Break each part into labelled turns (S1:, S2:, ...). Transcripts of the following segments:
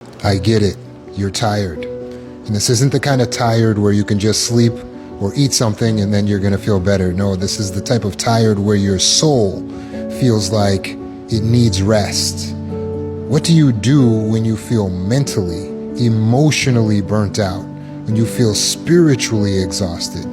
S1: I get it. You're tired. And this isn't the kind of tired where you can just sleep or eat something and then you're going to feel better. No, this is the type of tired where your soul feels like it needs rest. What do you do when you feel mentally, emotionally burnt out, when you feel spiritually exhausted?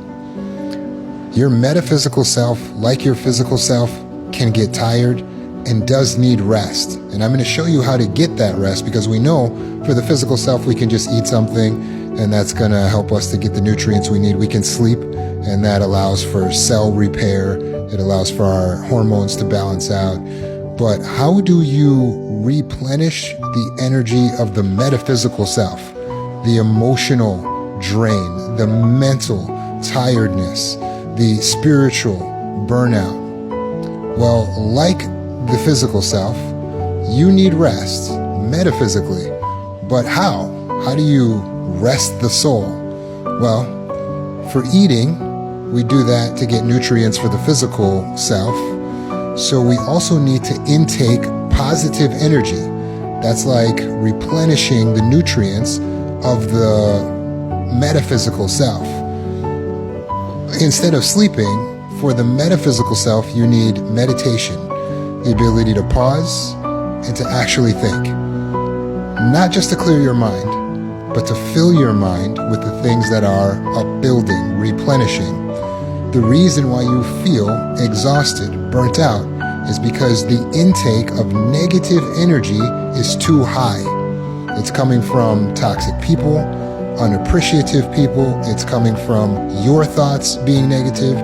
S1: Your metaphysical self, like your physical self, can get tired and does need rest. And I'm going to show you how to get that rest, because we know for the physical self we can just eat something and that's going to help us to get the nutrients we need. We can sleep, and that allows for cell repair. It allows for our hormones to balance out. But how do you replenish the energy of the metaphysical self, the emotional drain, the mental tiredness, the spiritual burnout? Well, like the physical self, you need rest metaphysically. But how? How do you rest the soul? Well, for eating, we do that to get nutrients for the physical self. So we also need to intake positive energy. That's like replenishing the nutrients of the metaphysical self. Instead of sleeping, for the metaphysical self, you need meditation, the ability to pause and to actually think. Not just to clear your mind, but to fill your mind with the things that are upbuilding, replenishing. The reason why you feel exhausted, burnt out, is because the intake of negative energy is too high. It's coming from toxic people, unappreciative people. It's coming from your thoughts being negative,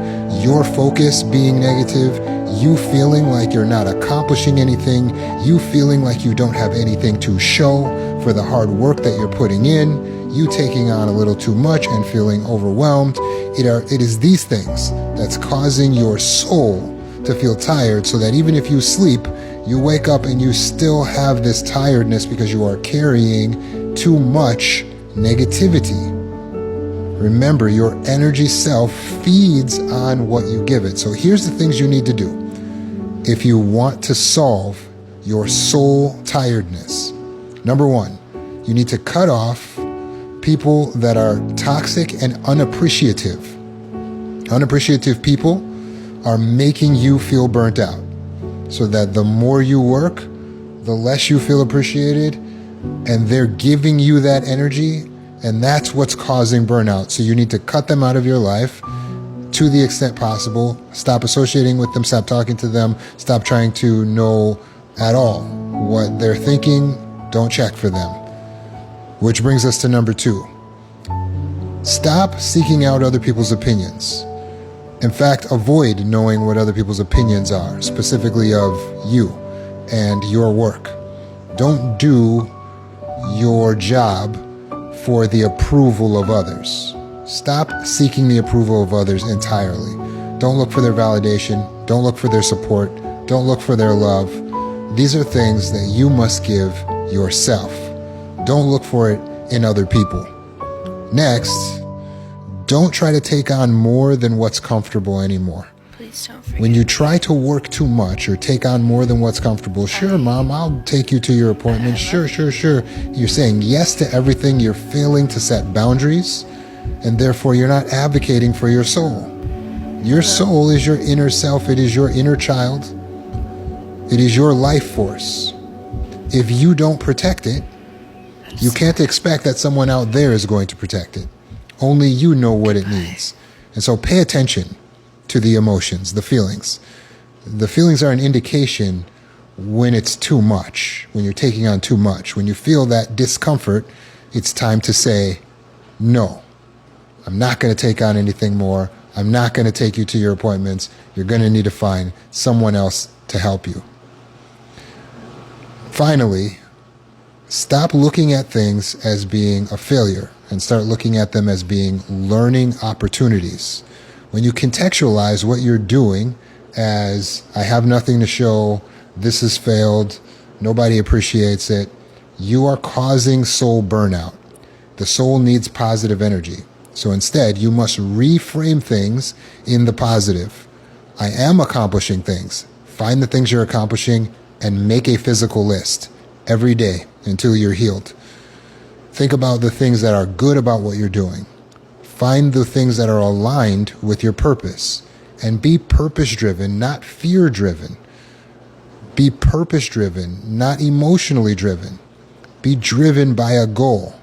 S1: your focus being negative, you feeling like you're not accomplishing anything, you feeling like you don't have anything to show for the hard work that you're putting in, you taking on a little too much and feeling overwhelmed. It is these things that's causing your soul to feel tired, so that even if you sleep, you wake up and you still have this tiredness because you are carrying too much negativity. Remember, your energy self feeds on what you give it. So here's the things you need to do if you want to solve your soul tiredness. Number one, you need to cut off people that are toxic and unappreciative. Unappreciative people are making you feel burnt out, so that the more you work, the less you feel appreciated, and they're giving you that energy, and that's what's causing burnout. So you need to cut them out of your life to the extent possible. Stop associating with them, stop talking to them, stop trying to know at all what they're thinking. Don't check for them. Which brings us to number two. Stop seeking out other people's opinions. In fact, avoid knowing what other people's opinions are, specifically of you and your work. Don't do your job for the approval of others. Stop seeking the approval of others entirely. Don't look for their validation. Don't look for their support. Don't look for their love. These are things that you must give yourself. Don't look for it in other people. Next, don't try to take on more than what's comfortable anymore.
S2: Please don't forget.
S1: When you try to work too much or take on more than what's comfortable, sure, Mom, I'll take you to your appointment. Sure. You're saying yes to everything. You're failing to set boundaries, and therefore you're not advocating for your soul. Your soul is your inner self. It is your inner child. It is your life force. If you don't protect it, you can't expect that someone out there is going to protect it. Only you know what it needs. And so pay attention to the emotions, the feelings. The feelings are an indication when it's too much, when you're taking on too much. When you feel that discomfort, it's time to say, no, I'm not going to take on anything more. I'm not going to take you to your appointments. You're going to need to find someone else to help you. Finally, stop looking at things as being a failure and start looking at them as being learning opportunities. When you contextualize what you're doing as, I have nothing to show, this has failed, nobody appreciates it, you are causing soul burnout. The soul needs positive energy. So instead, you must reframe things in the positive. I am accomplishing things. Find the things you're accomplishing and make a physical list every day. until you're healed. Think about the things that are good about what you're doing. Find the things that are aligned with your purpose. And be purpose-driven, not fear-driven. Be purpose-driven, not emotionally driven. Be driven by a goal.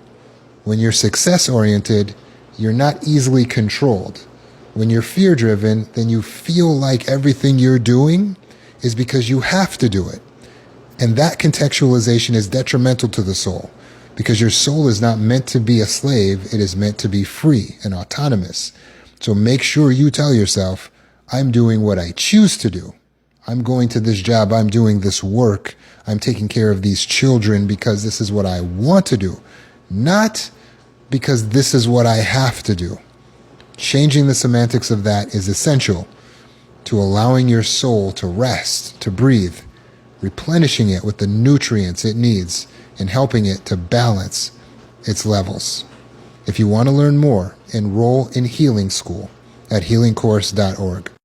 S1: When you're success-oriented, you're not easily controlled. When you're fear-driven, then you feel like everything you're doing is because you have to do it. And that contextualization is detrimental to the soul, because your soul is not meant to be a slave. It is meant to be free and autonomous. So make sure you tell yourself, I'm doing what I choose to do. I'm going to this job. I'm doing this work. I'm taking care of these children because this is what I want to do, not because this is what I have to do. Changing the semantics of that is essential to allowing your soul to rest, to breathe, replenishing it with the nutrients it needs, and helping it to balance its levels. If you want to learn more, enroll in Healing School at healingcourse.org.